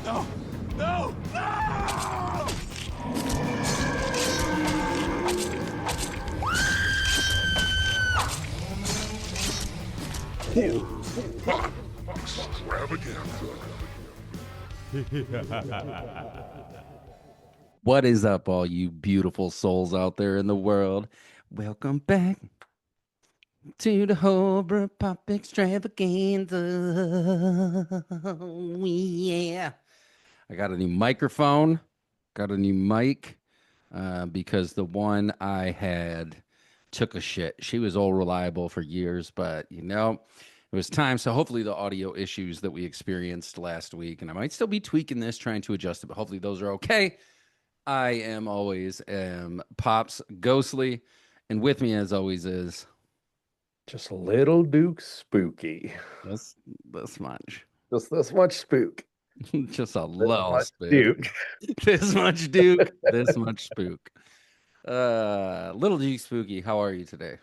No! No! No! What is up, all you beautiful souls out there in the world? Welcome back to the Horror Pop Extravaganza. Yeah. I got a new microphone, got a new mic, because the one I had took a shit. She was all reliable for years, but it was time. So hopefully the audio issues that we experienced last week, and I might still be tweaking this, trying to adjust it, but hopefully those are okay. I am always Pops Ghostly, and with me as always is Just a little Duke spooky. this much. Just this much spook. Just a This little much spook. Duke. This much Duke. This much spook. Little Duke Spooky, how are you today?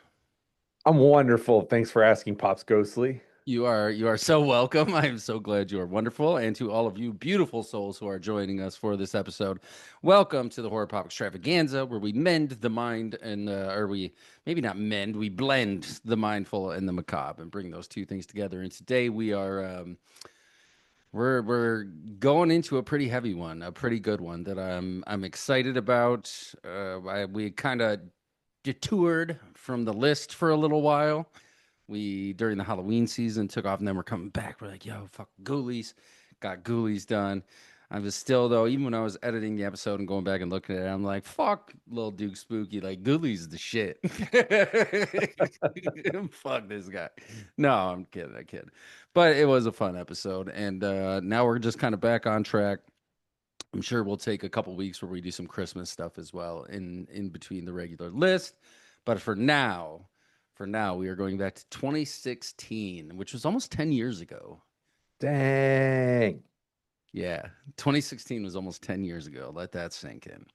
I'm wonderful. Thanks for asking, Pops Ghostly. You are so welcome. I am so glad you are wonderful. And to all of you beautiful souls who are joining us for this episode, welcome to the Horror Pop Extravaganza, where we mend the mind and or we maybe not mend, we blend the mindful and the macabre and bring those two things together. And today we are we're going into a pretty heavy one, a pretty good one that I'm excited about. We kind of detoured from the list for a little while. We during the Halloween season took off, and then we're coming back. We're like, yo, fuck Ghoulies, got Ghoulies done. I was still though, even when I was editing the episode and going back and looking at it, I'm like, fuck, little Duke Spooky, like Ghoulies is the shit. Fuck this guy. No, I'm kidding, I kid. But it was a fun episode, and now we're just kind of back on track. I'm sure we'll take a couple weeks where we do some Christmas stuff as well in between the regular list. But for now, we are going back to 2016, which was almost 10 years ago. Dang. Yeah, 2016 was almost 10 years ago. Let that sink in.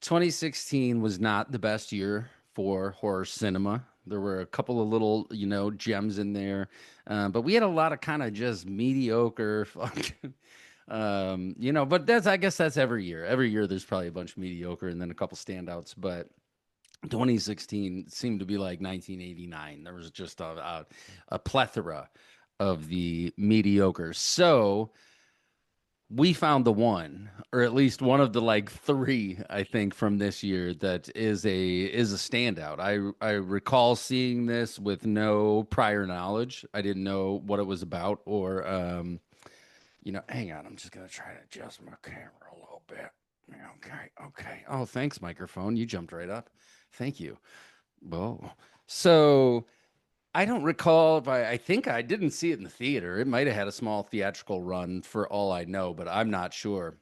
2016 was not the best year for horror cinema. There were a couple of little, gems in there, but we had a lot of kind of just mediocre, But I guess that's every year. Every year, there's probably a bunch of mediocre and then a couple standouts. But 2016 seemed to be like 1989. There was just a plethora of the mediocre. So we found the one, or at least one of the like three, I think, from this year that is a standout. I recall seeing this with no prior knowledge. I didn't know what it was about, or hang on, I'm just gonna try to adjust my camera a little bit. Okay. Oh, thanks, microphone. You jumped right up. Thank you. Well, so I don't recall if I think I didn't see it in the theater. It might have had a small theatrical run for all I know, but I'm not sure.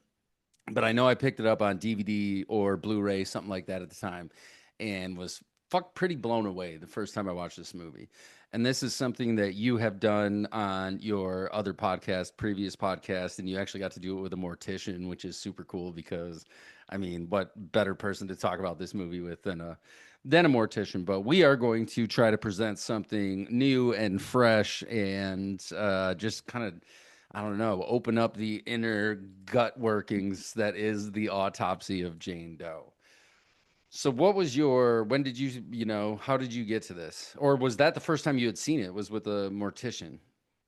But I know I picked it up on DVD or Blu-ray, something like that at the time, and was pretty blown away the first time I watched this movie. And this is something that you have done on your other podcast, previous podcast, and you actually got to do it with a mortician, which is super cool because, I mean, what better person to talk about this movie with than a mortician? But we are going to try to present something new and fresh and just kind of, I don't know, open up the inner gut workings that is the autopsy of Jane Doe. So when did how did you get to this? Or was that the first time you had seen it, was with a mortician?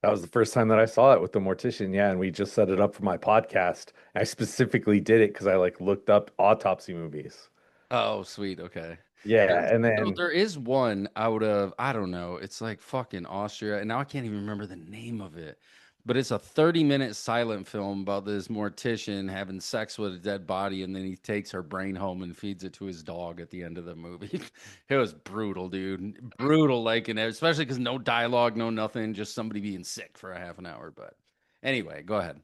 That was the first time that I saw it with the mortician. Yeah, and we just set it up for my podcast. I specifically did it because I like looked up autopsy movies. Oh, sweet. Okay. Yeah, There's, and so then there is one out of, I don't know, it's like fucking Austria. And now I can't even remember the name of it. But it's a 30-minute silent film about this mortician having sex with a dead body, and then he takes her brain home and feeds it to his dog at the end of the movie. It was brutal, dude. Brutal, like, and especially because no dialogue, no nothing, just somebody being sick for a half an hour. But anyway, go ahead.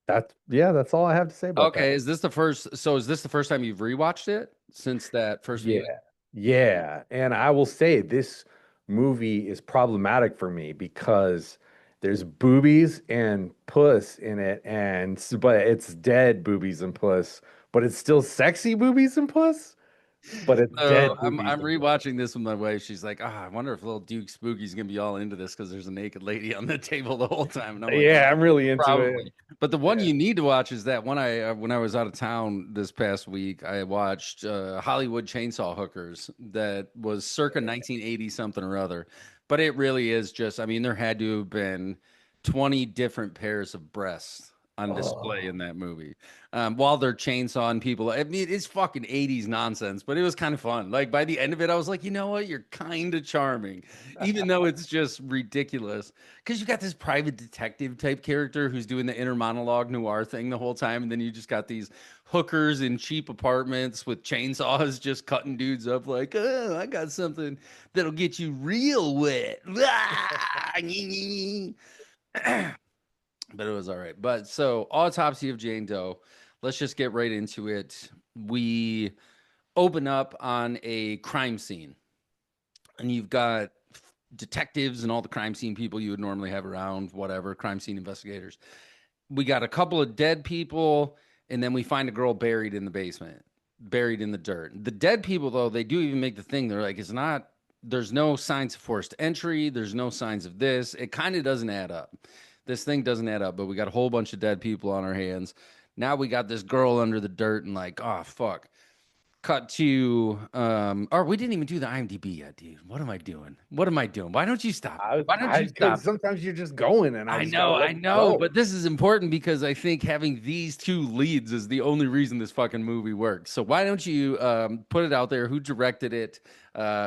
that's all I have to say about that. Okay, is this the first time you've rewatched it since that first viewing? Yeah. Yeah. And I will say this movie is problematic for me because there's boobies and puss in it, but it's dead boobies and puss, but it's still sexy boobies and puss. but it's dead So I'm boobies. rewatching this with my wife. She's like, I wonder if little Duke Spooky's gonna be all into this because there's a naked lady on the table the whole time. And I'm like, Yeah, I'm really into it. probably. But the one Yeah. you need to watch is that one I when I was out of town this past week, I watched Hollywood Chainsaw Hookers that was circa 1980 something or other. But it really is just, I mean, there had to have been 20 different pairs of breasts on display in Oh. that movie while they're chainsawing people. I mean, it's fucking 80s nonsense, but it was kind of fun. Like by the end of it, I was like, you know what? You're kind of charming, even though it's just ridiculous. Because you got this private detective type character who's doing the inner monologue noir thing the whole time. And then you just got these hookers in cheap apartments with chainsaws just cutting dudes up like, oh, I got something that'll get you real wet. But it was all right. But so, Autopsy of Jane Doe, let's just get right into it. We open up on a crime scene, and you've got detectives and all the crime scene people you would normally have around, whatever, crime scene investigators. We got a couple of dead people, and then we find a girl buried in the basement, buried in the dirt. The dead people, though, they do even make the thing. They're like, it's not, there's no signs of forced entry. There's no signs of this. It kind of doesn't add up. This thing doesn't add up, but we got a whole bunch of dead people on our hands. Now we got this girl under the dirt and like, oh, fuck. Cut to or we didn't even do the IMDb yet, dude. What am I doing? What am I doing? Why don't you stop? Why don't you Because stop? sometimes you're just going, and I just gotta let I you know, go. but this is important because I think having these two leads is the only reason this fucking movie works. So why don't you put it out there? Who directed it?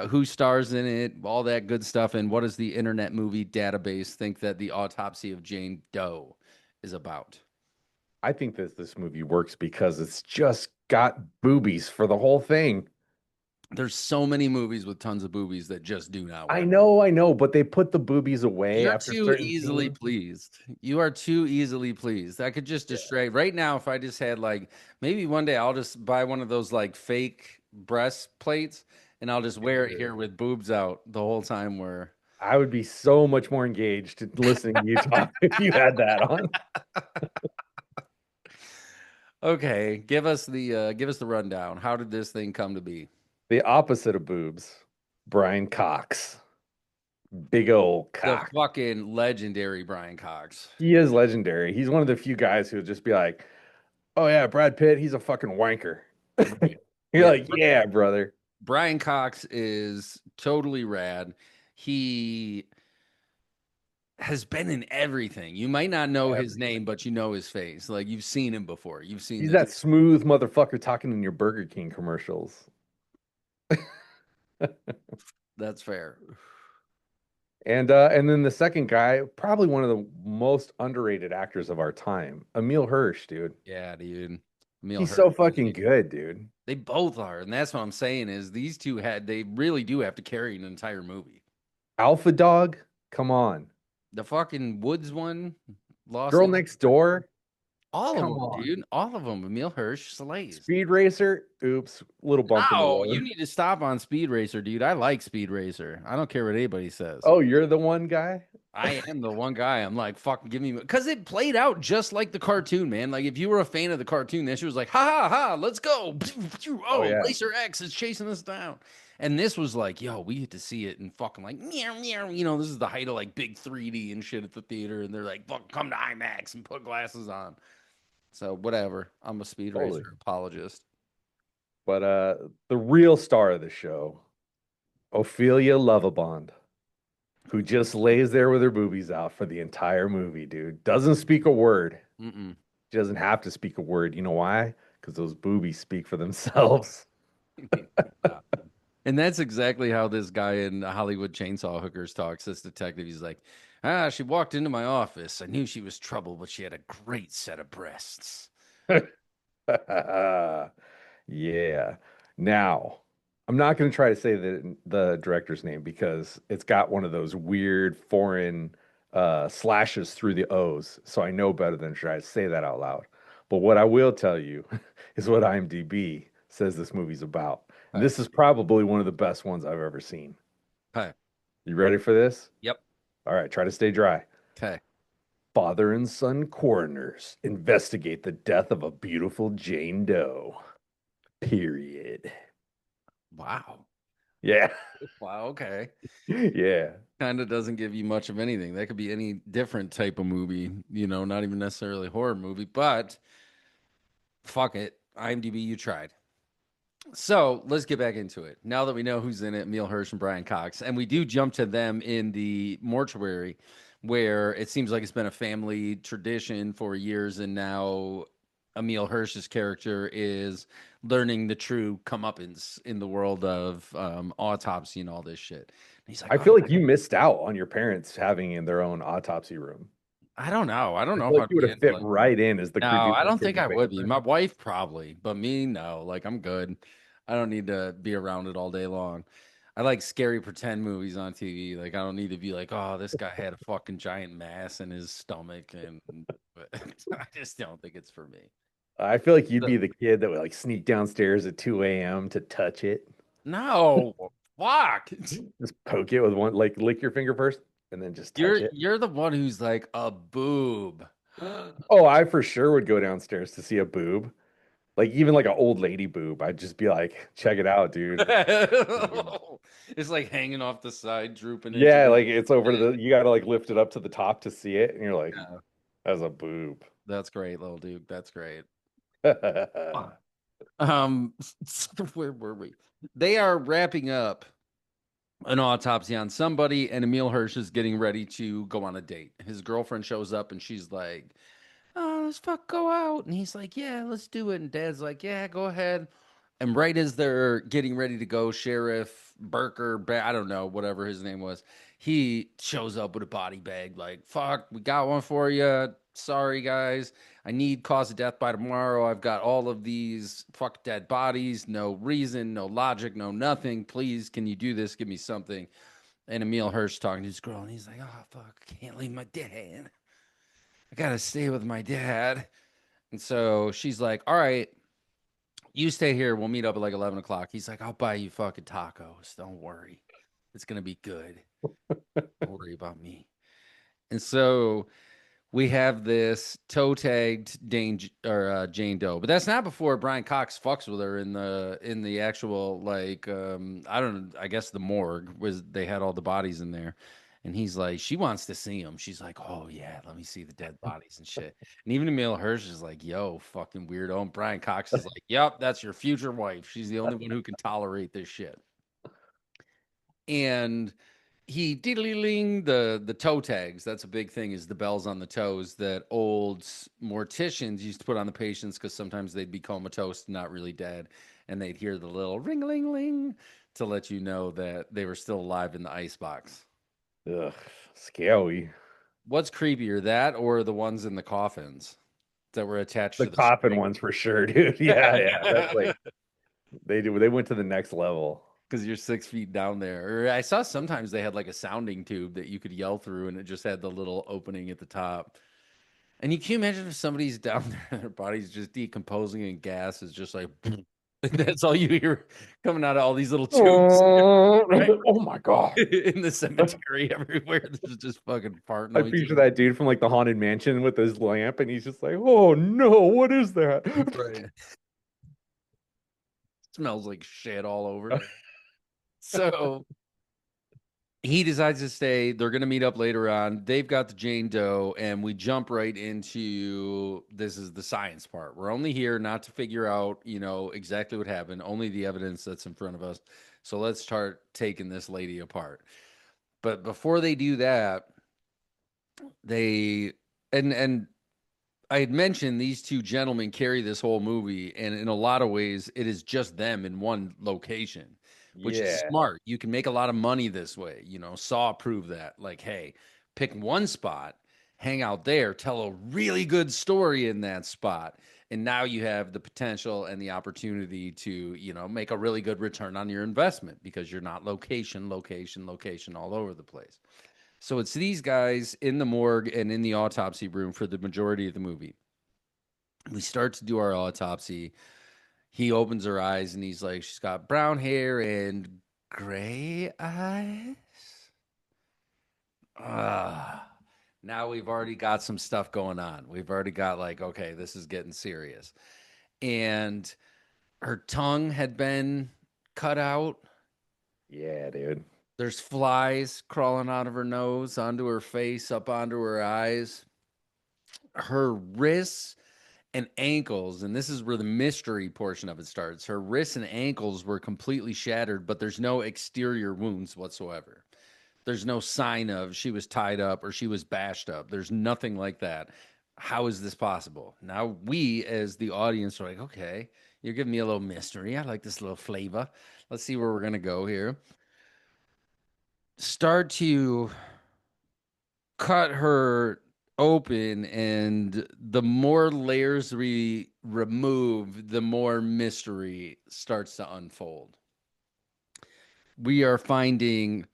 Who stars in it? All that good stuff. And what does the Internet Movie Database think that the Autopsy of Jane Doe is about? I think that this movie works because it's just got boobies for the whole thing. There's so many movies with tons of boobies that just do not work. I know, but they put the boobies away You're after too certain easily scenes. pleased. You are too easily pleased. I could just Yeah. distract right now if I just had like maybe one day I'll just buy one of those like fake breastplates and I'll just wear it here with boobs out the whole time where I would be so much more engaged listening to you talk if you had that on. okay, give us the rundown. How did this thing come to be? The opposite of boobs, Brian Cox. Big old The cock. fucking legendary Brian Cox. He is legendary. He's one of the few guys who'll just be like, oh yeah, Brad Pitt, he's a fucking wanker. Right. You're Yeah. like, yeah, brother. Brian Cox is totally rad. He has been in everything. You might not know his Everything. name, but you know his face. Like you've seen him before. You've seen He's this. that smooth motherfucker talking in your Burger King commercials. That's fair. And then the second guy, probably one of the most underrated actors of our time, Emil Hirsch, dude. Yeah, dude. Emil He's so Hirsch. fucking good, dude. They both are, and that's what I'm saying is these two had they really do have to carry an entire movie. Alpha Dog, come on. The fucking Woods one, Lost Girl in Next Door, all of come them, on. dude. All of them. Emil Hirsch slays. Speed Racer, oops, little bump in the Oh, road. you need to stop on Speed Racer, dude. I like Speed Racer. I don't care what anybody says. Oh, you're the one guy? I am the one guy. I'm like, fucking give me, because it played out just like the cartoon, man. Like, if you were a fan of the cartoon, that shit was like, ha ha ha, let's go. Oh, yeah. Racer X is chasing us down. And this was like, yo, we get to see it and fucking like, meow, meow. You know, this is the height of like big 3D and shit at the theater. And they're like, fuck, come to IMAX and put glasses on. So, whatever. I'm a Speed Totally. Racer apologist. But the real star of the show, Ophelia Lovabond, who just lays there with her boobies out for the entire movie, dude. Doesn't speak a word. Mm-mm. She doesn't have to speak a word. You know why? Because those boobies speak for themselves. And that's exactly how this guy in Hollywood Chainsaw Hookers talks. This detective, he's like, she walked into my office. I knew she was trouble, but she had a great set of breasts. Yeah. Now, I'm not going to try to say the director's name because it's got one of those weird foreign slashes through the O's. So I know better than to try to say that out loud. But what I will tell you is what IMDb says this movie's about. And Hi. this is probably one of the best ones I've ever seen. Hi. You ready for this? Yep. All right, try to stay dry. Okay. Father and son coroners investigate the death of a beautiful Jane Doe. Period. Wow. Yeah. Wow. Okay. Yeah. Kind of doesn't give you much of anything. That could be any different type of movie, not even necessarily a horror movie, but fuck it. IMDb, you tried. So let's get back into it. Now that we know who's in it, Emil Hirsch and Brian Cox, and we do jump to them in the mortuary, where it seems like it's been a family tradition for years, and now Emil Hirsch's character is learning the true comeuppance in the world of autopsy and all this shit. And he's like, I "Oh feel yeah, like you missed out on your parents having in their own autopsy room. I don't know. I don't I know feel if like I'd you would be have into fit like." right in as the No, creepy I little don't kid think in the I would be. My basement. wife probably, but me, no. Like I'm good. I don't need to be around it all day long. I like scary pretend movies on TV. Like I don't need to be like, oh, this guy had a fucking giant mass in his stomach, and but I just don't think it's for me. I feel like you'd But be the kid that would like sneak downstairs at 2 a.m. to touch it. no, fuck. Just poke it with one, like lick your finger first and then just You're touch it. you're the one who's like a boob. Oh, I for sure would go downstairs to see a boob. Like even like an old lady boob. I'd just be like, check it out, dude. It's like hanging off the side, drooping into Yeah, the. like it's over to the you gotta like lift it up to the top to see it, and you're like, Yeah, that's a boob. that's great, little dude. That's great. Yeah, Um, where were we? They are wrapping up an autopsy on somebody, and Emil Hirsch is getting ready to go on a date. His girlfriend shows up, and she's like, "Oh, let's fuck go out," and he's like, "Yeah, let's do it." And Dad's like, "Yeah, go ahead." And right as they're getting ready to go, Sheriff Burker, I don't know, whatever his name was, he shows up with a body bag, like, fuck, we got one for you. Sorry, guys. I need cause of death by tomorrow. I've got all of these fuck dead bodies. No reason, no logic, no nothing. Please, can you do this? Give me something. And Emil Hirsch talking to his girl, and he's like, oh, fuck, I can't leave my dad. I gotta stay with my dad. And so she's like, all right, you stay here. We'll meet up at like 11 o'clock. He's like, I'll buy you fucking tacos. Don't worry. It's going to be good. Don't worry about me. And so we have this toe tagged Jane Doe, but that's not before Brian Cox fucks with her in the actual like I don't know, I guess the morgue was they had all the bodies in there. And he's like, she wants to see them. She's like, oh yeah, let me see the dead bodies and shit. And even Emil Hirsch is like, yo, fucking weirdo. And Brian Cox is like, yep, that's your future wife. She's the only one who can tolerate this shit. And he diddling the toe tags. That's a big thing. Is the bells on the toes that old morticians used to put on the patients because sometimes they'd be comatose, not really dead, and they'd hear the little ring ling ling to let you know that they were still alive in the ice box. ugh, scary. What's creepier, that or the ones in the coffins that were attached The to the coffin string? ones for sure, dude. Yeah, yeah. That's like they went to the next level. Because you're 6 feet down there. Or I saw sometimes they had like a sounding tube that you could yell through, and it just had the little opening at the top. And you can imagine if somebody's down there and their body's just decomposing and gas is just like that's all you hear coming out of all these little tubes right? Oh my god. In the cemetery everywhere. There's just fucking fart I noises. picture that dude from like the haunted mansion with his lamp, and he's just like, "Oh no, what is that?" Right. Smells like shit all over. So he decides to stay. They're going to meet up later on. They've got the Jane Doe, and we jump right into this is the science part. We're only here not to figure out, exactly what happened, only the evidence that's in front of us. So let's start taking this lady apart. But before they do that, they and I had mentioned these two gentlemen carry this whole movie, and in a lot of ways, it is just them in one location, which is Yeah. smart. You can make a lot of money this way. Saw proved that. Like, hey, pick one spot, hang out there, tell a really good story in that spot, and now you have the potential and the opportunity to, make a really good return on your investment because you're not location, location, location all over the place. So it's these guys in the morgue and in the autopsy room for the majority of the movie. We start to do our autopsy. He opens her eyes and he's like, she's got brown hair and gray eyes. Ah, now we've already got some stuff going on. We've already got like, okay, this is getting serious. And her tongue had been cut out. Yeah, dude. There's flies crawling out of her nose, onto her face, up onto her eyes. Her wrists and ankles, and this is where the mystery portion of it starts. Her wrists and ankles were completely shattered, but there's no exterior wounds whatsoever. There's no sign of she was tied up or she was bashed up. There's nothing like that. How is this possible? Now, we as the audience are like, okay, you're giving me a little mystery. I like this little flavor. Let's see where we're going to go here. Start to cut her open, and the more layers we remove, the more mystery starts to unfold. We are finding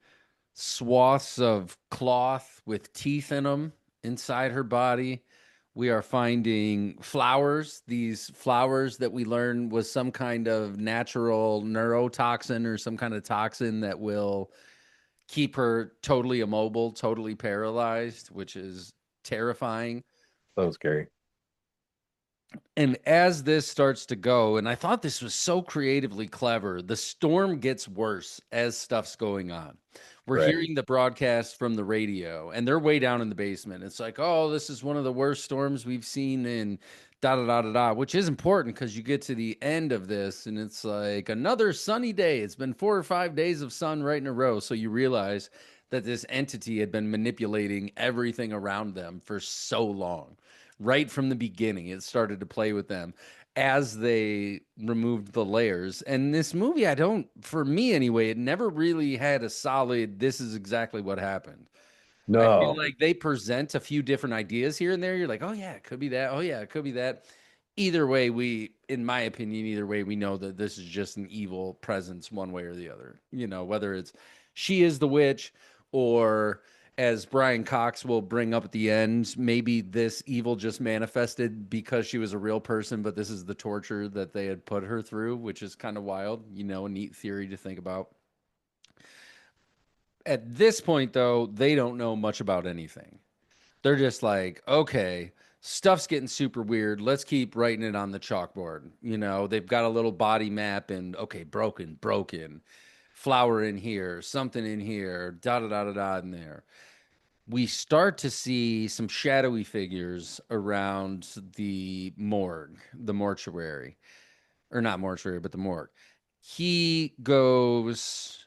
swaths of cloth with teeth in them inside her body. We are finding flowers, these flowers that we learn was some kind of natural neurotoxin or some kind of toxin that will keep her totally immobile, totally paralyzed, which is terrifying. So scary. And as this starts to go, and I thought this was so creatively clever, the storm gets worse as stuff's going on. We're Right. hearing the broadcast from the radio, and they're way down in the basement. It's like, oh, this is one of the worst storms we've seen in da da da da da, which is important because you get to the end of this, and it's like another sunny day. It's been 4 or 5 days of sun right in a row. So you realize that this entity had been manipulating everything around them for so long. Right from the beginning, it started to play with them as they removed the layers. And this movie, for me anyway, it never really had a solid, this is exactly what happened. I feel No. like they present a few different ideas here and there. You're like, oh yeah, it could be that. Oh yeah, it could be that. Either way, in my opinion, we know that this is just an evil presence one way or the other. Whether it's she is the witch, or as Brian Cox will bring up at the end, maybe this evil just manifested because she was a real person, but this is the torture that they had put her through, which is kind of wild, a neat theory to think about. At this point, though, they don't know much about anything. They're just like, okay, stuff's getting super weird. Let's keep writing it on the chalkboard. They've got a little body map, and okay, broken, flower in here, something in here, da da da da da in there. We start to see some shadowy figures around the morgue, the mortuary, or not mortuary, but the morgue. He goes,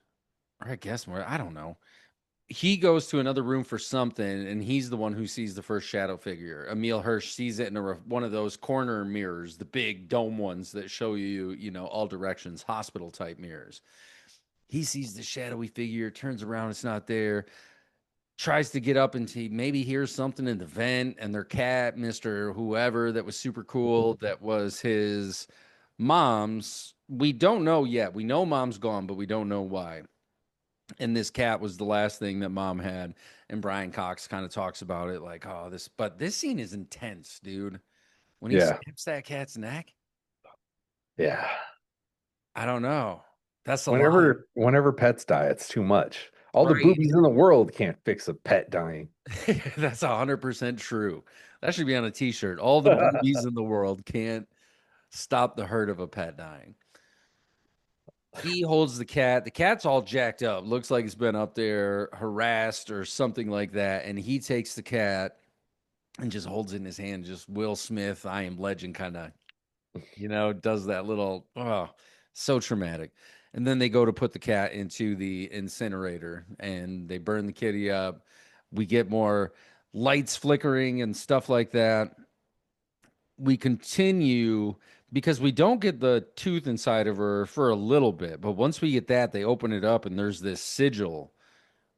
or I guess more, I don't know. He goes to another room for something, and he's the one who sees the first shadow figure. Emil Hirsch sees it in one of those corner mirrors, the big dome ones that show you, all directions, hospital type mirrors. He sees the shadowy figure, turns around, it's not there. Tries to get up and he maybe hears something in the vent, and their cat, Mr. Whoever, that was super cool, that was his mom's. We don't know yet. We know mom's gone, but we don't know why. And this cat was the last thing that mom had. And Brian Cox kind of talks about it like, oh, but this scene is intense, dude. When he snaps that cat's neck, Yeah. I don't know. That's a lot. Whenever pets die, it's too much. All the Right. boobies in the world can't fix a pet dying. That's 100% true. That should be on a t-shirt. All the boobies in the world can't stop the hurt of a pet dying. He holds the cat. The cat's all jacked up. Looks like it's been up there harassed or something like that. And he takes the cat and just holds it in his hand. Just Will Smith, I Am Legend kind of, does that little, oh, so traumatic. And then they go to put the cat into the incinerator and they burn the kitty up. We get more lights flickering and stuff like that. We continue because we don't get the tooth inside of her for a little bit. But once we get that, they open it up and there's this sigil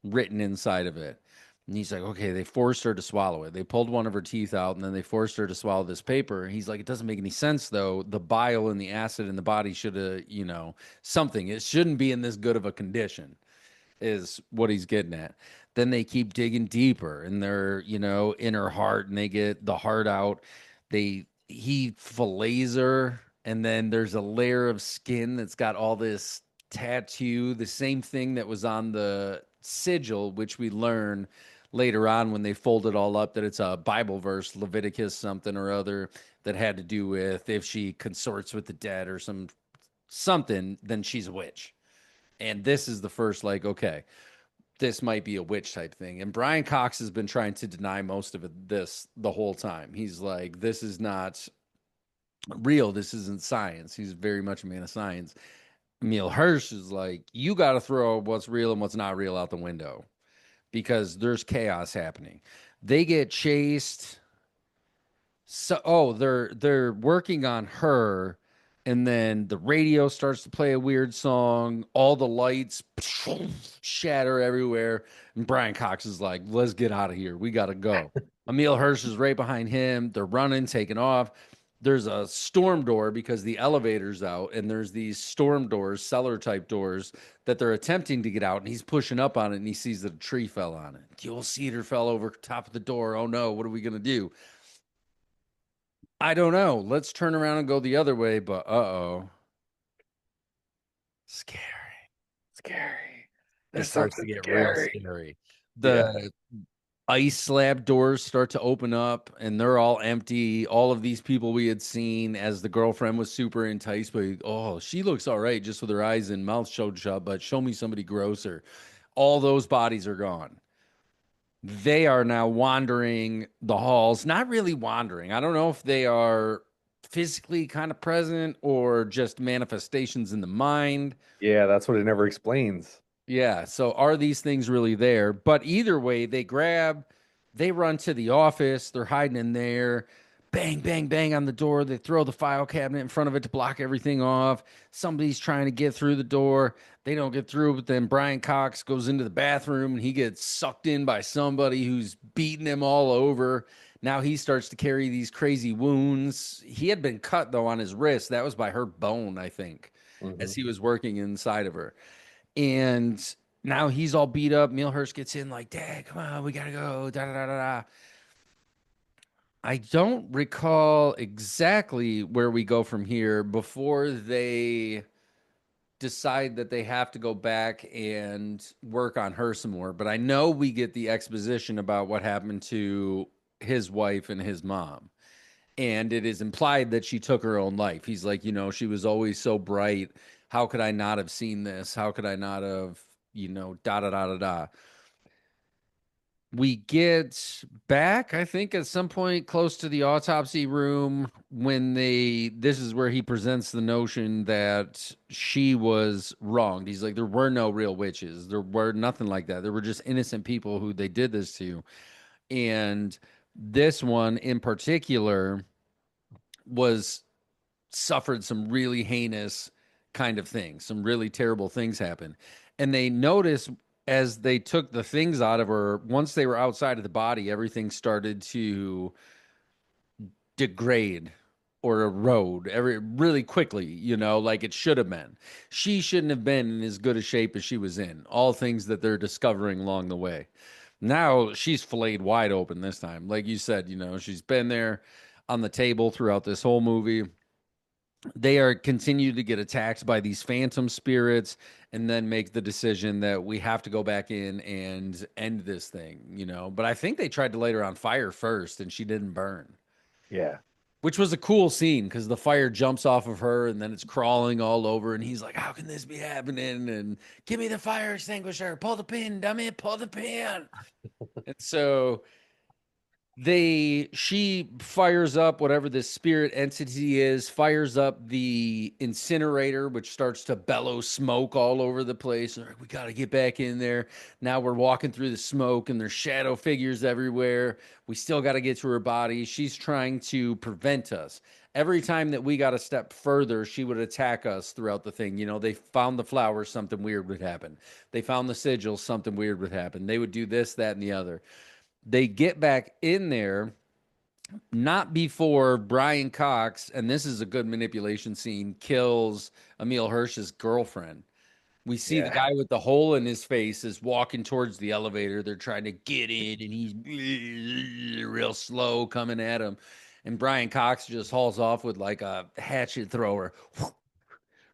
written inside of it. And he's like, okay, they forced her to swallow it. They pulled one of her teeth out and then they forced her to swallow this paper. He's like, it doesn't make any sense, though. The bile and the acid in the body should have, something. It shouldn't be in this good of a condition, is what he's getting at. Then they keep digging deeper in their, in her heart, and they get the heart out. He fillets her, and then there's a layer of skin that's got all this tattoo, the same thing that was on the sigil, which we learn later on when they fold it all up that it's a Bible verse, Leviticus something or other, that had to do with if she consorts with the dead or something, then she's a witch. And this is the first, like, okay, this might be a witch type thing. And Brian Cox has been trying to deny most of this the whole time. He's like, this is not real. This isn't science. He's very much a man of science. Emil Hirsch is like, you got to throw what's real and what's not real out the window because there's chaos happening. They get chased. So, oh, they're working on her, and then the radio starts to play a weird song. All the lights shatter everywhere, and Brian Cox is like, "Let's get out of here. We gotta go." Emil Hirsch is right behind him. They're running, taking off. There's a storm door because the elevator's out, and there's these storm doors, cellar type doors that they're attempting to get out, and he's pushing up on it, and he sees that a tree fell on it. The old cedar fell over top of the door. Oh no, what are we gonna do? I don't know. Let's turn around and go the other way, but uh-oh. Scary. Scary. It There's starts to something get real scary. scary. Yeah. The ice slab doors start to open up and they're all empty. All of these people we had seen as the girlfriend was super enticed by, oh, she looks all right just with her eyes and mouth showed shut, but show me somebody grosser. All those bodies are gone. They are now wandering the halls, not really wandering. I don't know if they are physically kind of present or just manifestations in the mind. Yeah, that's what it never explains. Yeah. So are these things really there? But either way, they run to the office, they're hiding in there. Bang, bang, bang on the door. They throw the file cabinet in front of it to block everything off. Somebody's trying to get through the door. They don't get through, but then Brian Cox goes into the bathroom and he gets sucked in by somebody who's beating him all over. Now he starts to carry these crazy wounds. He had been cut, though, on his wrist. That was by her bone, I think, Hmm. as he was working inside of her. And now he's all beat up. Mealhurst gets in like, Dad, come on, we gotta go. Da da da da da. I don't recall exactly where we go from here before they decide that they have to go back and work on her some more. But I know we get the exposition about what happened to his wife and his mom. And it is implied that she took her own life. He's like, she was always so bright. How could I not have seen this? How could I not have, da da da da da. We get back, I think, at some point close to the autopsy room when this is where he presents the notion that she was wronged. He's like, there were no real witches. There were nothing like that. There were just innocent people who they did this to. And this one in particular was suffered some really heinous kind of things. Some really terrible things happened. And they noticed as they took the things out of her, once they were outside of the body, everything started to degrade or erode really quickly, like it should have been. She shouldn't have been in as good a shape as she was in. All things that they're discovering along the way. Now she's filleted wide open this time. Like you said, she's been there on the table throughout this whole movie. They are continue to get attacked by these phantom spirits and then make the decision that we have to go back in and end this thing. But I think they tried to light her on fire first and she didn't burn, Yeah. which was a cool scene because the fire jumps off of her and then it's crawling all over and he's like, how can this be happening? And give me the fire extinguisher, pull the pin, dummy, pull the pin. And so she fires up whatever this spirit entity is, fires up the incinerator, which starts to bellow smoke all over the place. Like, we got to get back in there. Now we're walking through the smoke and there's shadow figures everywhere. We still got to get to her body. She's trying to prevent us. Every time that we got a step further, she would attack us throughout the thing. They found the flowers, something weird would happen. They found the sigils, something weird would happen. They would do this, that, and the other. They get back in there, not before Brian Cox, and this is a good manipulation scene, kills Emil Hirsch's girlfriend. We see the Yeah. guy with the hole in his face is walking towards the elevator. They're trying to get in, and he's real slow coming at him. And Brian Cox just hauls off with like a hatchet thrower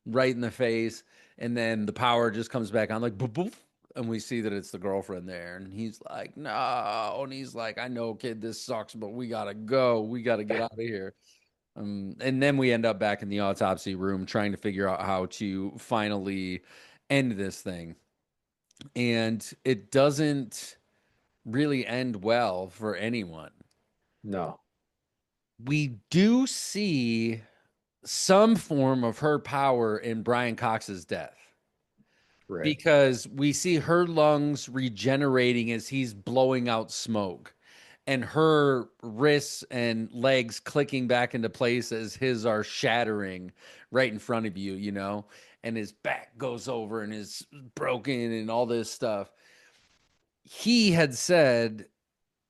right in the face. And then the power just comes back on like boop, boop, and we see that it's the girlfriend there. And he's like, no. And he's like, I know, kid, this sucks, but we gotta go. We gotta get out of here. And then we end up back in the autopsy room trying to figure out how to finally end this thing. And it doesn't really end well for anyone. No. We do see some form of her power in Brian Cox's death Right. because we see her lungs regenerating as he's blowing out smoke and her wrists and legs clicking back into place as his are shattering right in front of you, and his back goes over and is broken and all this stuff. He had said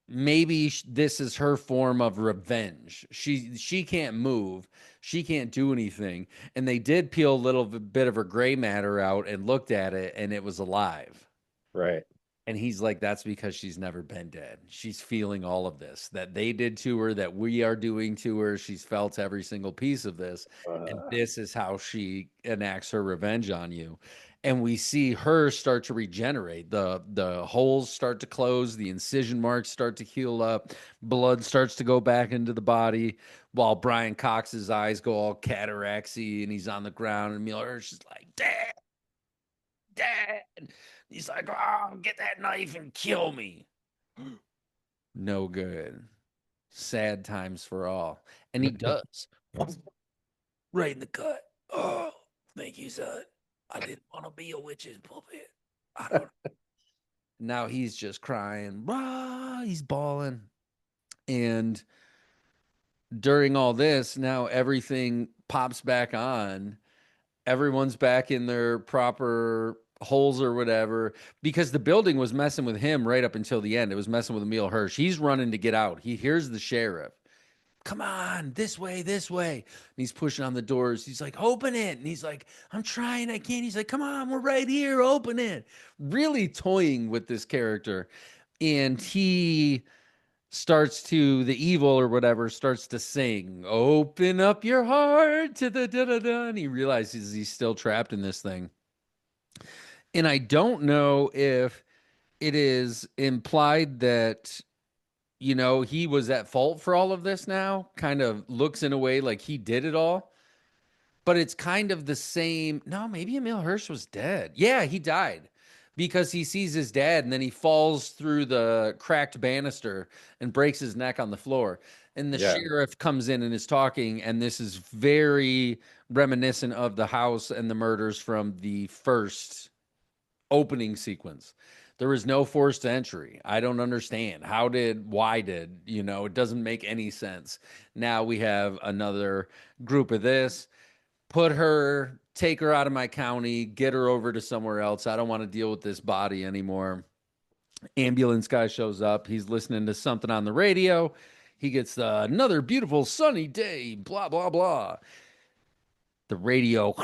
maybe this is her form of revenge. She can't move, she can't do anything, and they did peel a little bit of her gray matter out and looked at it, and it was alive. Right. And he's like, that's because she's never been dead. She's feeling all of this that they did to her, that we are doing to her. She's felt every single piece of this. And Uh, this is how she enacts her revenge on you. And we see her start to regenerate. The holes start to close, the incision marks start to heal up, blood starts to go back into the body, while Brian Cox's eyes go all cataracty and he's on the ground. And Emil Hirsch is like, Dad, Dad. He's like, oh, get that knife and kill me. No good. Sad times for all. And he does. Right in the gut. Oh, thank you, son. I didn't want to be a witch's puppet. I don't know. Now he's just crying. He's bawling. And during all this, now everything pops back on. Everyone's back in their proper holes or whatever, because the building was messing with him right up until the end. It was messing with Emil Hirsch. He's running to get out. He hears the sheriff. Come on, this way, this way. And he's pushing on the doors. He's like, open it. And he's like, I'm trying, I can't. He's like, come on, we're right here, open it. Really toying with this character. And he starts to, the evil or whatever starts to sing, open up your heart to the da da da. And he realizes he's still trapped in this thing. And I don't know if it is implied that, he was at fault for all of this now, kind of looks in a way like he did it all. But it's kind of the same. No, maybe Emil Hirsch was dead. Yeah, he died because he sees his dad and then he falls through the cracked banister and breaks his neck on the floor. And the yeah. sheriff comes in and is talking. And this is very reminiscent of the house and the murders from the first opening sequence. There is no forced entry. I don't understand. Why did, it doesn't make any sense. Now we have another group of this. Take her out of my county, get her over to somewhere else. I don't want to deal with this body anymore. Ambulance guy shows up. He's listening to something on the radio. He gets another beautiful sunny day, blah, blah, blah. The radio,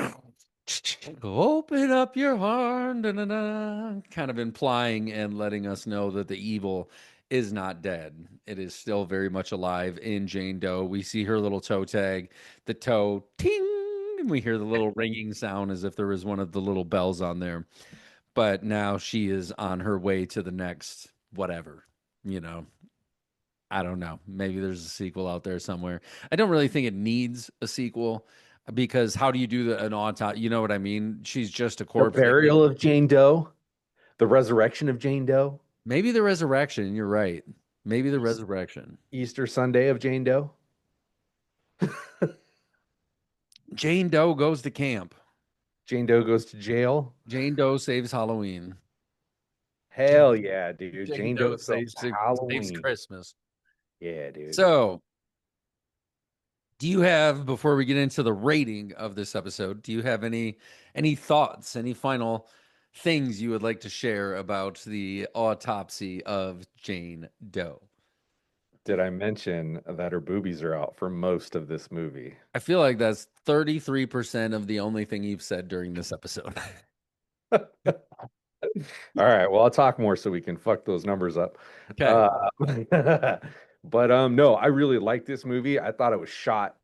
open up your heart, da, da, da, kind of implying and letting us know that the evil is not dead. It is still very much alive in Jane Doe. We see her little toe tag, the toe, ting, and we hear the little ringing sound as if there was one of the little bells on there. But now she is on her way to the next whatever, you know. I don't know. Maybe there's a sequel out there somewhere. I don't really think it needs a sequel because how do you do an autopsy? You know what I mean? She's just a The corpse. burial of Jane Doe, the resurrection of Jane Doe, Maybe the resurrection. You're right. Maybe the resurrection. Easter Sunday of Jane Doe. Jane Doe goes to camp. Jane Doe goes to jail. Jane Doe saves Halloween. Hell yeah, dude. Jane Jane Doe Doe saves saves Halloween. Christmas. Yeah, dude. So, do you have, before we get into the rating of this episode, do you have any thoughts, any final things you would like to share about the autopsy of Jane Doe? Did I mention that her boobies are out for most of this movie? I feel like that's 33% of the only thing you've said during this episode. All right, well, I'll talk more so we can fuck those numbers up. Okay. But no, I really like this movie. I thought it was shot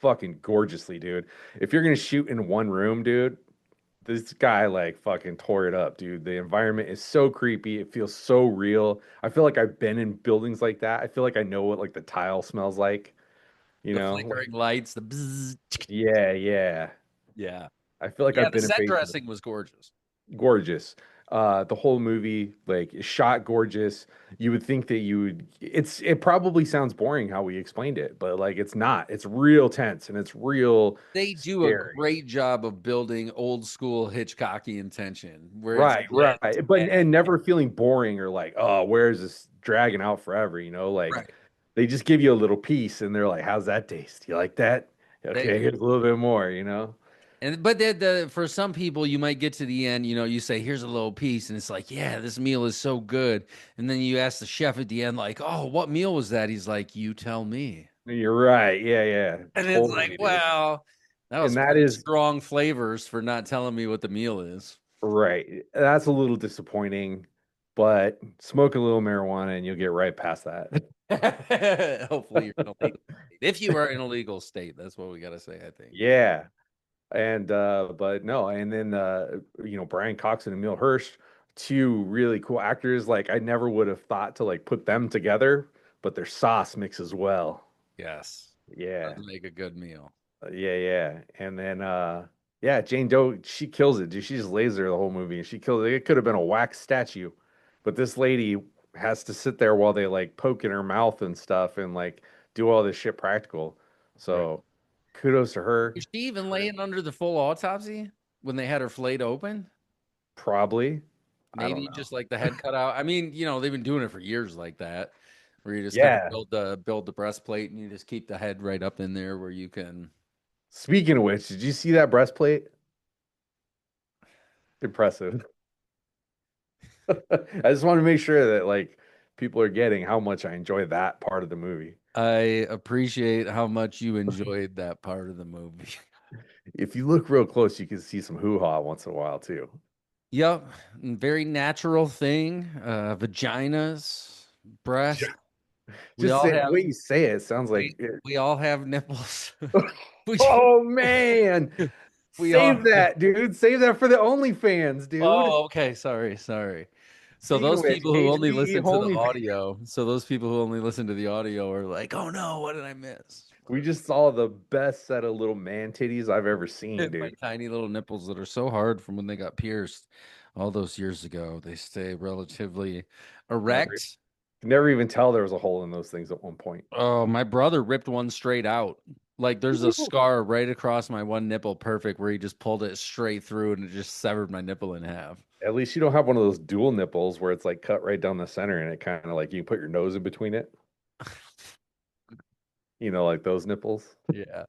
fucking gorgeously, dude. If you're gonna shoot in one room, dude, this guy like fucking tore it up, dude. The environment is so creepy. It feels so real. I feel like I've been in buildings like that. I feel like I know what like the tile smells like, you The know? flickering lights, the bzzz. Yeah, yeah. Yeah. I feel like Yeah, I've the been in set basements. dressing was gorgeous. gorgeous. The whole movie like is shot gorgeous. You would think that you would it probably sounds boring how we explained it, but like it's not. It's real tense and it's real They do a scary. great job of building old school Hitchcockian tension where it's Right, lit. right. But and never feeling boring or like, oh, where is this dragging out forever? You know, like Right. they just give you a little piece and they're like, how's that taste? You like that? They, Okay, here's a little bit more, you know? and but for some people, you might get to the end, you say, here's a little piece, and it's like, yeah, this meal is so good. And then you ask the chef at the end, like, oh, what meal was that? He's like, you tell me. You're right. Yeah, yeah. And it's like, Totally, dude. wow, that And was that pretty is strong flavors for not telling me what the meal is. right. That's a little disappointing, but smoke a little marijuana and you'll get right past that. Hopefully, you're in a legal state. If you are in a legal state, that's what we got to say, I think. Yeah. And but no, and then Brian Cox and Emil Hirsch, two really cool actors. Like I never would have thought to like put them together, but their sauce mixes well. Yes. Yeah. Does make a good meal. Yeah, yeah. And then yeah, Jane Doe, she kills it, dude. She just lays there the whole movie and she kills it. It could have been a wax statue, but this lady has to sit there while they like poke in her mouth and stuff and like do all this shit practical. Right. So kudos to her. Was she even laying under the full autopsy when they had her flayed open? Probably. I don't Maybe know. just like the head cut out. I mean, they've been doing it for years like that, where you just kind of Yeah. build the breastplate and you just keep the head right up in there where you can. Speaking of which, did you see that breastplate? Impressive. I just want to make sure that like people are getting how much I enjoy that part of the movie. I appreciate how much you enjoyed that part of the movie. If you look real close, you can see some hoo-ha once in a while too. Yep, very natural thing. Vaginas, breast. We Just all say the have way you say it, sounds we like it. we all have nipples. we, Oh man. we all Save that, dude. Save that for the OnlyFans, dude. Oh, okay. Sorry. So Speaking of those which, people who only HBE listen to the OnlyFans. audio, are like, "Oh no, what did I miss?" We just saw the best set of little man titties I've ever seen, My dude. tiny little nipples that are so hard from when they got pierced all those years ago. They stay relatively Never, erect. never even tell there was a hole in those things at one point. Oh, my brother ripped one straight out. Like there's a scar right across my one nipple, perfect, where he just pulled it straight through and it just severed my nipple in half. At least you don't have one of those dual nipples where it's like cut right down the center and it kind of like you can put your nose in between it. Like those nipples. Yeah.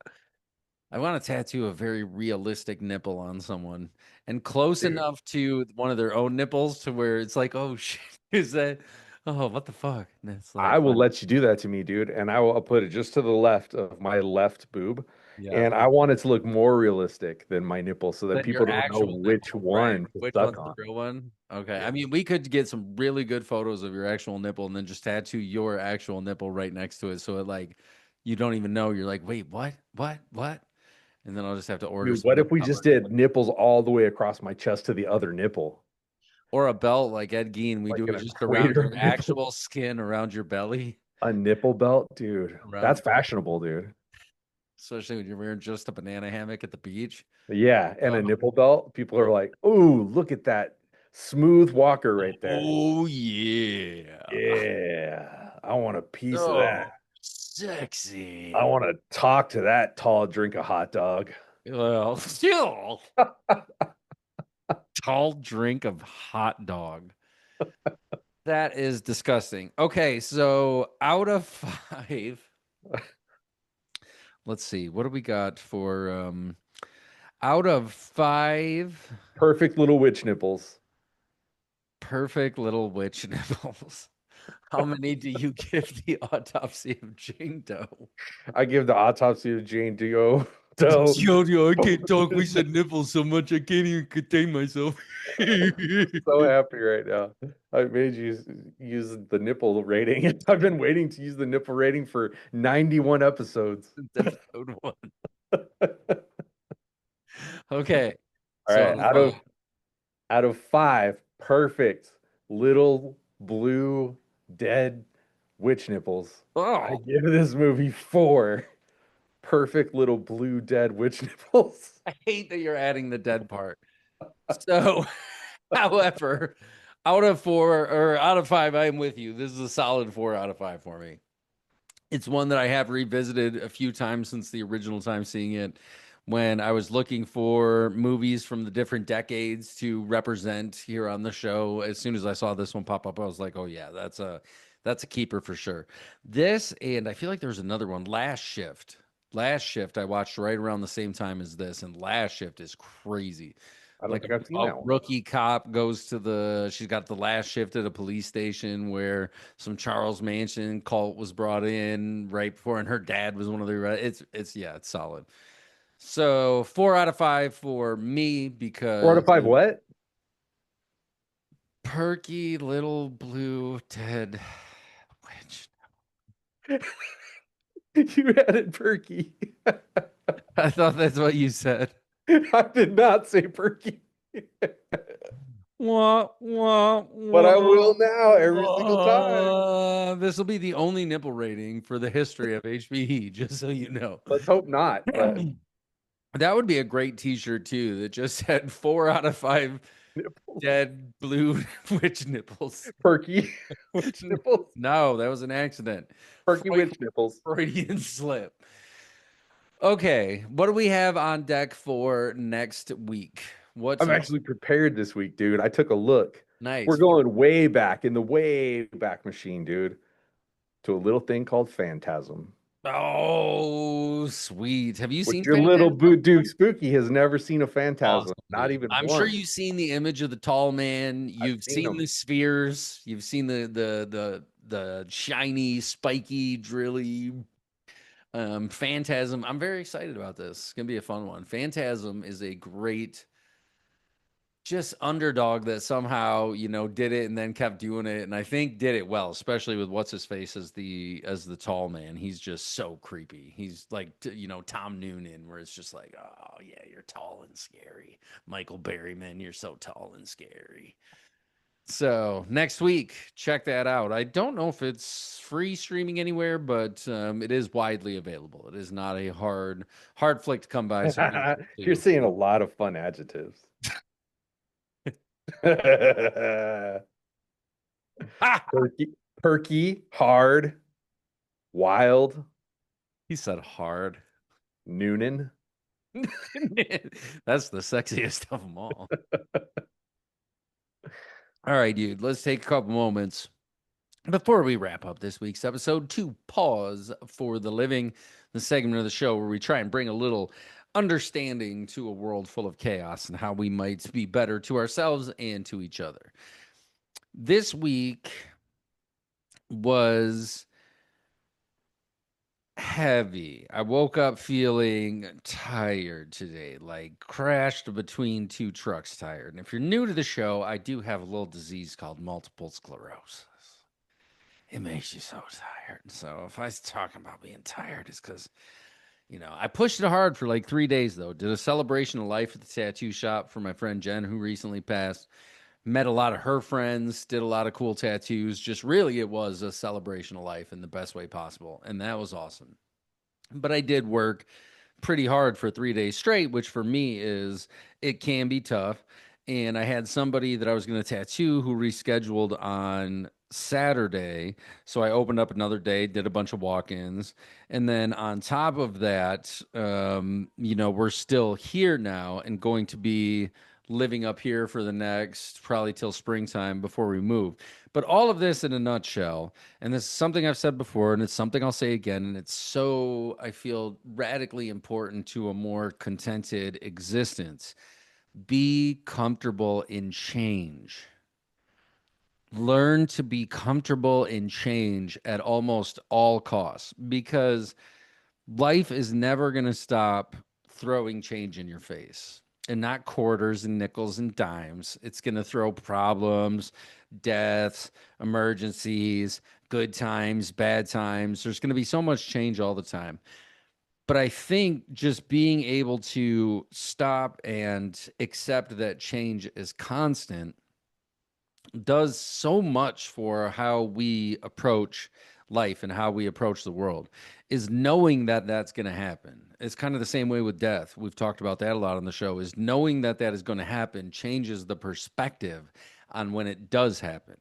I want to tattoo a very realistic nipple on someone and close Dude, enough to one of their own nipples to where it's like, oh shit, is that, oh, what the fuck? And it's I like, will let you do that to me, dude, and I'll put it just to the left of my left boob. yeah, And I want it to look more realistic than my nipple so that then people your don't know actual which nipple, right? one to Which suck one's the on. real one? Okay. Yeah. I mean, we could get some really good photos of your actual nipple and then just tattoo your actual nipple right next to it. So it like, you don't even know. You're like, wait, what? What? And then I'll just have to order Dude, some what nip if we just covers. did nipples all the way across my chest to the other nipple? Or a belt like Ed Gein. We Like do an it just around equator your of nipples. actual skin, around your belly, A nipple belt, dude. around That's your, fashionable, dude. especially when you're wearing just a banana hammock at the beach. Yeah, and a Oh, nipple belt. People are like, "Ooh, look at that smooth walker right there." oh yeah. Yeah, I want a piece of Oh, that. I sexy. want to talk to that tall drink of hot dog. Well, still tall drink of hot dog. That is disgusting. Okay, so out of five, let's see, what do we got for out of five Perfect little witch nipples. perfect little witch nipples? How many do you give the autopsy of Jane Doe? I give the autopsy of Jane Doe. Doe. Yo, I can't talk. We said nipples so much I can't even contain myself. So happy right now. I made you use the nipple rating. I've been waiting to use the nipple rating for 91 episodes. Episode one. Okay. All So right, out of five. out of five perfect little blue dead witch nipples, I Oh, give this movie four perfect little blue dead witch nipples. I hate that you're adding the dead part. So However, out of 5, I am with you. This is a solid 4 out of 5 for me. It's one that I have revisited a few times since the original time seeing it when I was looking for movies from the different decades to represent here on the show. As soon as I saw this one pop up, I was like, "Oh yeah, that's a keeper for sure." This, and I feel like there's another one, Last Shift. Last Shift I watched right around the same time as this, and Last Shift is crazy. I don't Like think I've seen a that one. rookie cop goes to she's got the last shift at a police station where some Charles Manson cult was brought in right before, and her dad was one of the, it's solid. So 4 out of 5 for me Four out because of five. What? perky little blue dead witch. You had it perky. I thought that's what you said. I did not say perky, Wah, wah, but I wah, will now every single time. This will be the only nipple rating for the history of HBE, just so you know. Let's hope not. But That would be a great t-shirt too, that just had 4 out of 5 dead blue witch nipples. perky witch nipples. No, that was an accident. Perky witch nipples. Freudian slip. Okay, what do we have on deck for next week? What's I'm up? actually prepared this week, dude. I took a look. Nice. We're going way back in the way back machine, dude, to a little thing called Phantasm. Oh, sweet. Have you Which seen your little Phantasm? boot Duke Spooky has never seen a Phantasm, Awesome, not dude. even I'm sure once. you've seen the image of the tall man. I've You've seen seen them. the spheres. You've seen the shiny, spiky, drilly Phantasm. I'm very excited about this. It's gonna be a fun one. Phantasm is a great just underdog that somehow did it and then kept doing it, and I think did it well, especially with what's his face as the tall man. He's just so creepy. He's like Tom Noonan, where it's just like, oh yeah, you're tall and scary. Michael Berryman, you're so tall and scary. So next week, check that out. I don't know if it's free streaming anywhere, but it is widely available. It is not a hard flick to come by. So You're seeing a lot of fun adjectives. Perky, perky, hard, wild, he said hard. Noonan. That's the sexiest of them all. All right, dude, let's take a couple moments before we wrap up this week's episode to pause for the living, the segment of the show where we try and bring a little understanding to a world full of chaos and how we might be better to ourselves and to each other. This week was heavy. I woke up feeling tired today, like crashed between two trucks tired. And if you're new to the show, I do have a little disease called multiple sclerosis. It makes you so tired. So if I was talking about being tired, it's because, I pushed it hard for like 3 days, though. Did a celebration of life at the tattoo shop for my friend Jen, who recently passed. Met a lot of her friends, did a lot of cool tattoos. Just really, it was a celebration of life in the best way possible. And that was awesome. But I did work pretty hard for 3 days straight, which for me it can be tough. And I had somebody that I was going to tattoo who rescheduled on Saturday. So I opened up another day, did a bunch of walk-ins. And then on top of that, we're still here now and going to be living up here for the next probably till springtime before we move. But all of this in a nutshell, and this is something I've said before, and it's something I'll say again, and it's so, I feel, radically important to a more contented existence. Be comfortable in change. Learn to be comfortable in change at almost all costs, because life is never going to stop throwing change in your face, and not quarters and nickels and dimes. It's going to throw problems, deaths, emergencies, good times, bad times. There's going to be so much change all the time. But I think just being able to stop and accept that change is constant does so much for how we approach life and how we approach the world, is knowing that that's going to happen. It's kind of the same way with death. We've talked about that a lot on the show, is knowing that that is going to happen changes the perspective on when it does happen.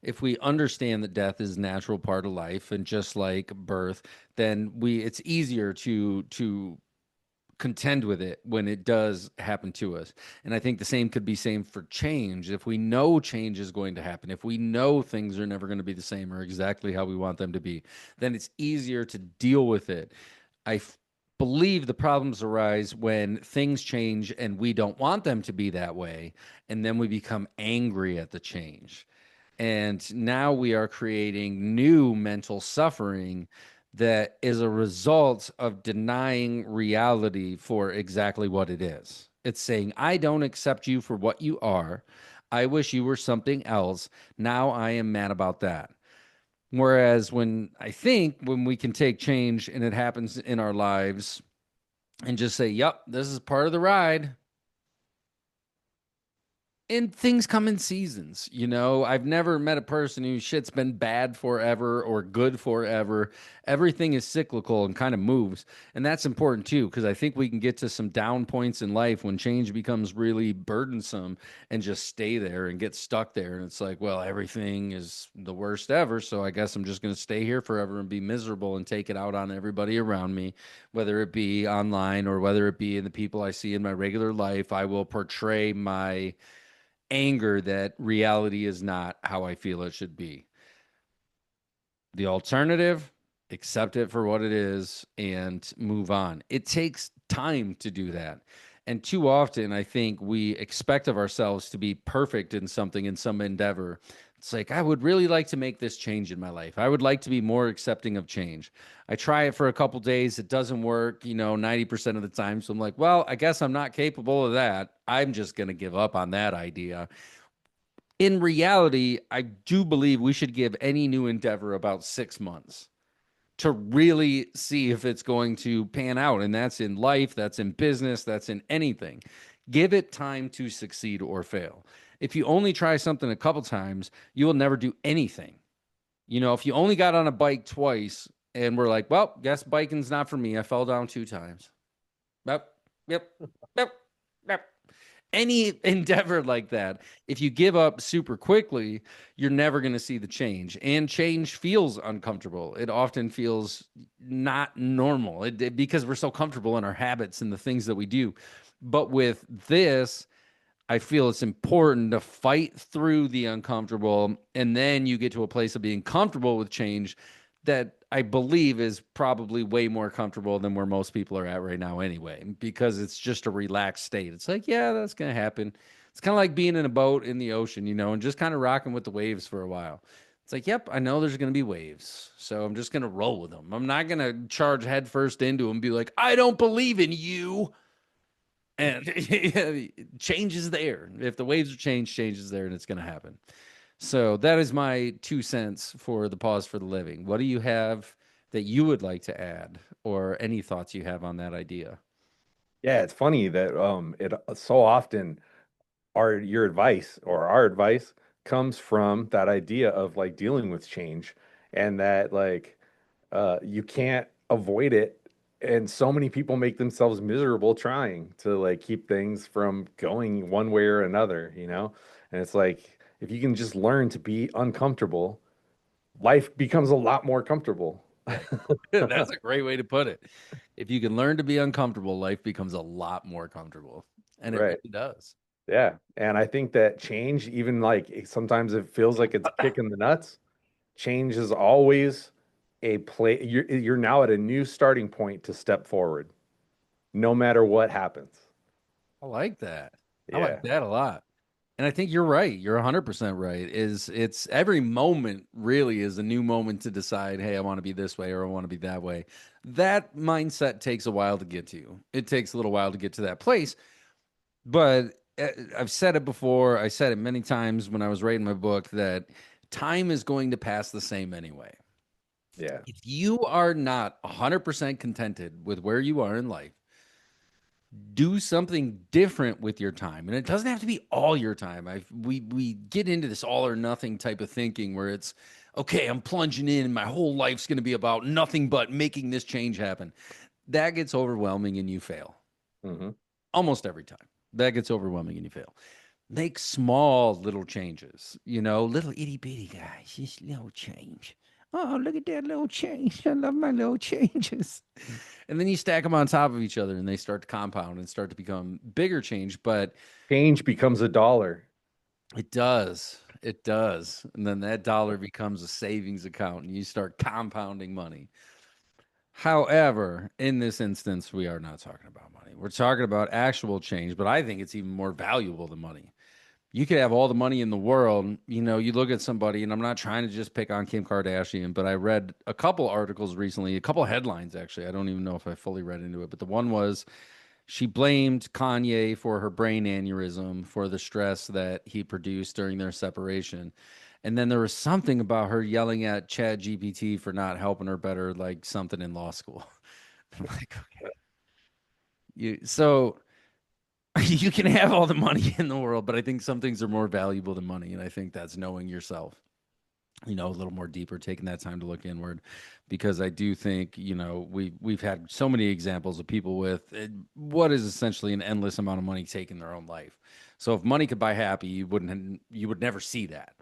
If we understand that death is a natural part of life and just like birth, then it's easier to contend with it when it does happen to us. And I think the same could be same for change. If we know change is going to happen, if we know things are never going to be the same or exactly how we want them to be, then it's easier to deal with it. Believe the problems arise when things change and we don't want them to be that way, and then we become angry at the change. And now we are creating new mental suffering that is a result of denying reality for exactly what it is. It's saying, I don't accept you for what you are. I wish you were something else. Now I am mad about that. Whereas when we can take change and it happens in our lives and just say, yep, this is part of the ride. And things come in seasons, you know. I've never met a person whose shit's been bad forever or good forever. Everything is cyclical and kind of moves. And that's important too, because I think we can get to some down points in life when change becomes really burdensome and just stay there and get stuck there. And it's like, well, everything is the worst ever. So I guess I'm just going to stay here forever and be miserable and take it out on everybody around me, whether it be online or whether it be in the people I see in my regular life. I will portray my anger that reality is not how I feel it should be. The alternative, accept it for what it is and move on. It takes time to do that. And too often, I think we expect of ourselves to be perfect in something, in some endeavor. It's like, I would really like to make this change in my life. I would like to be more accepting of change. I try it for a couple days. It doesn't work, 90% of the time. So I'm like, well, I guess I'm not capable of that. I'm just going to give up on that idea. In reality, I do believe we should give any new endeavor about 6 months to really see if it's going to pan out. And that's in life, that's in business, that's in anything. Give it time to succeed or fail. If you only try something a couple times, you will never do anything. If you only got on a bike twice and we're like, well, guess biking's not for me. I fell down 2 times. Yep, yep, yep, yep. Any endeavor like that, if you give up super quickly, you're never going to see the change. And change feels uncomfortable. It often feels not normal because we're so comfortable in our habits and the things that we do. But with this, I feel it's important to fight through the uncomfortable, and then you get to a place of being comfortable with change that I believe is probably way more comfortable than where most people are at right now anyway, because it's just a relaxed state. It's like, yeah, that's going to happen. It's kind of like being in a boat in the ocean, and just kind of rocking with the waves for a while. It's like, yep, I know there's going to be waves, so I'm just going to roll with them. I'm not going to charge headfirst into them and be like, I don't believe in you. And change is there. If the waves are changed, change is there, and it's going to happen. So that is my 2 cents for the pause for the living. What do you have that you would like to add, or any thoughts you have on that idea? Yeah, it's funny that it so often your advice or our advice comes from that idea of like dealing with change, and that like you can't avoid it. And so many people make themselves miserable trying to like keep things from going one way or another. And it's like if you can just learn to be uncomfortable, life becomes a lot more comfortable. That's a great way to put it. If you can learn to be uncomfortable, life becomes a lot more comfortable. And it Right. really does. Yeah. And I think that change, even like sometimes it feels like it's kicking the nuts, change is always a play. You're now at a new starting point to step forward, no matter what happens. I like that. I like Yeah. that a lot. And I think you're right. You're 100% right. It's every moment really is a new moment to decide, hey, I want to be this way or I want to be that way. That mindset takes a while to get to. It takes a little while to get to that place. But I've said it before. I said it many times when I was writing my book that time is going to pass the same anyway. Yeah. If you are not 100% contented with where you are in life, do something different with your time. And it doesn't have to be all your time. We get into this all or nothing type of thinking where it's, Okay, I'm plunging in and my whole life's going to be about nothing but making this change happen. That gets overwhelming and you fail. Mm-hmm. Almost every time. That gets overwhelming and you fail. Make small little changes, little itty bitty guys, just little change. Oh, look at that little change. I love my little changes. And then you stack them on top of each other and they start to compound and start to become bigger change. But Change becomes $1. it does. It does. And then that dollar becomes a savings account and you start compounding money. However, in this instance, we are not talking about money. We're talking about actual change, but I think it's even more valuable than money. You could have all the money in the world. You look at somebody, and I'm not trying to just pick on Kim Kardashian, but I read a couple articles recently, a couple headlines, actually. I don't even know if I fully read into it, but the one was she blamed Kanye for her brain aneurysm for the stress that he produced during their separation. And then there was something about her yelling at Chad GPT for not helping her better, like something in law school. I'm like, okay. So you can have all the money in the world, but I think some things are more valuable than money. And I think that's knowing yourself, a little more deeper, taking that time to look inward, because I do think, we've had so many examples of people with what is essentially an endless amount of money taking their own life. So if money could buy happy, you would never see that.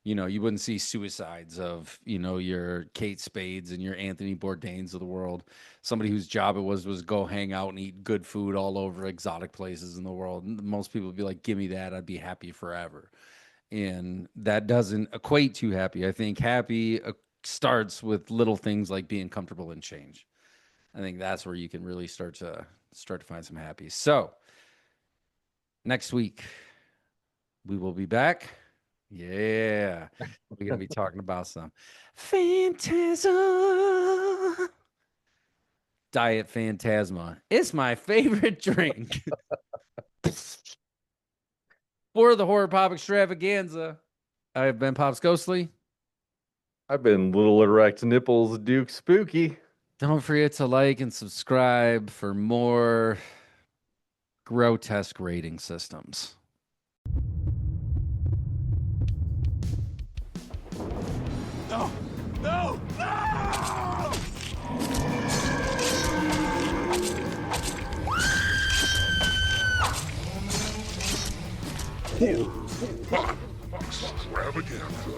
You wouldn't see suicides of, your Kate Spades and your Anthony Bourdains of the world. Somebody whose job it was go hang out and eat good food all over exotic places in the world. And most people would be like, give me that. I'd be happy forever. And that doesn't equate to happy. I think happy starts with little things like being comfortable in change. I think that's where you can really start to find some happy. So next week we will be back. Yeah, we're going to be talking about some Phantasma. Diet Phantasma. It's my favorite drink. For the Horror Pop Extravaganza, I have been Pops Ghostly. I've been Little Erect Nipples Duke Spooky. Don't forget to like and subscribe for more grotesque rating systems. No! No! No! Horror Pop Extravaganza.